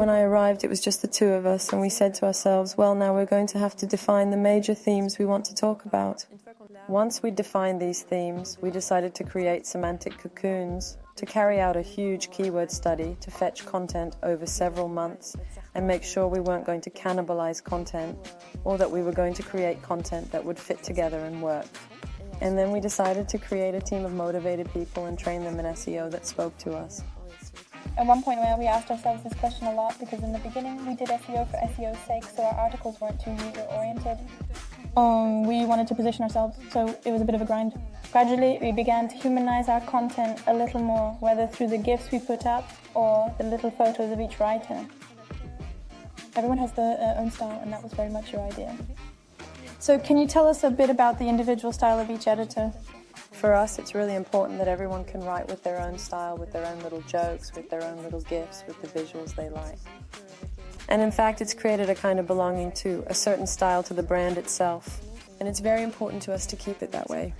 when I arrived, it was just the two of us, and we said to ourselves, well, now we're going to have to define the major themes we want to talk about. Once we defined these themes, we decided to create semantic cocoons, to carry out a huge keyword study to fetch content over several months and make sure we weren't going to cannibalize content, or that we were going to create content that would fit together and work. And then we decided to create a team of motivated people and train them in SEO that spoke to us. At one point where we asked ourselves this question a lot, because in the beginning we did SEO for SEO's sake, so our articles weren't too user-oriented. We wanted to position ourselves, so it was a bit of a grind. Gradually, we began to humanize our content a little more, whether through the GIFs we put up or the little photos of each writer. Everyone has their own style, and that was very much your idea. So can you tell us a bit about the individual style of each editor? For us, it's really important that everyone can write with their own style, with their own little jokes, with their own little GIFs, with the visuals they like. And in fact, it's created a kind of belonging to a certain style to the brand itself. And it's very important to us to keep it that way.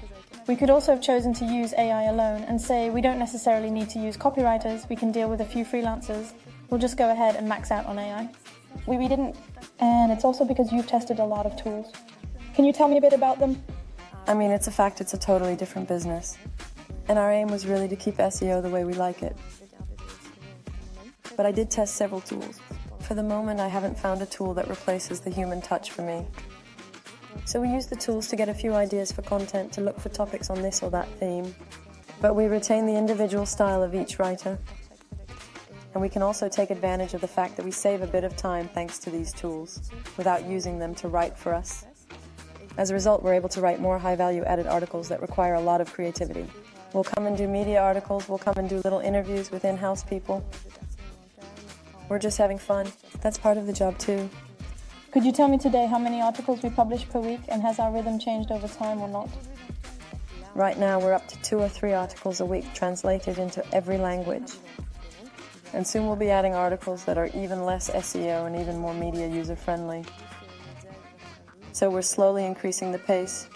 We could also have chosen to use AI alone and say we don't necessarily need to use copywriters, we can deal with a few freelancers. We'll just go ahead and max out on AI. We didn't, and it's also because you've tested a lot of tools. Can you tell me a bit about them? I mean, it's a fact it's a totally different business. And our aim was really to keep SEO the way we like it. But I did test several tools. For the moment, I haven't found a tool that replaces the human touch for me. So we used the tools to get a few ideas for content, to look for topics on this or that theme. But we retain the individual style of each writer. And we can also take advantage of the fact that we save a bit of time thanks to these tools, without using them to write for us. As a result, we're able to write more high-value edit articles that require a lot of creativity. We'll come and do media articles, we'll come and do little interviews with in-house people. We're just having fun. That's part of the job too. Could you tell me today how many articles we publish per week, and has our rhythm changed over time or not? Right now we're up to 2 or 3 articles a week translated into every language. And soon we'll be adding articles that are even less SEO and even more media user-friendly. So we're slowly increasing the pace.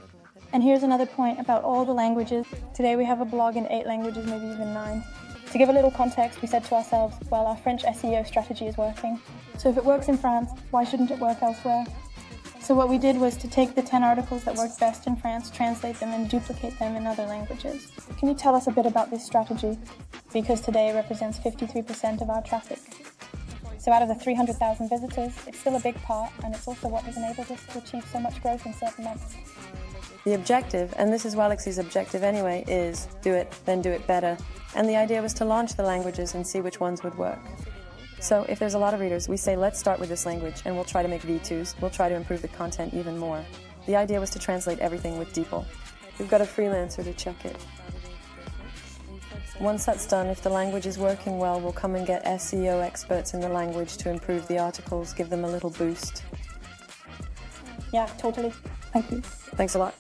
And here's another point about all the languages. Today we have a blog in 8 languages, maybe even 9. To give a little context, we said to ourselves, well, our French SEO strategy is working. So if it works in France, why shouldn't it work elsewhere? So what we did was to take the 10 articles that worked best in France, translate them and duplicate them in other languages. Can you tell us a bit about this strategy? Because today it represents 53% of our traffic. So out of the 300,000 visitors, it's still a big part, and it's also what has enabled us to achieve so much growth in certain months. The objective, and this is Waalaxy's objective anyway, is do it, then do it better. And the idea was to launch the languages and see which ones would work. So if there's a lot of readers, we say let's start with this language and we'll try to make V2s, we'll try to improve the content even more. The idea was to translate everything with DeepL. We've got a freelancer to check it. Once that's done, if the language is working well, we'll come and get SEO experts in the language to improve the articles, give them a little boost. Yeah, totally. Thank you. Thanks a lot.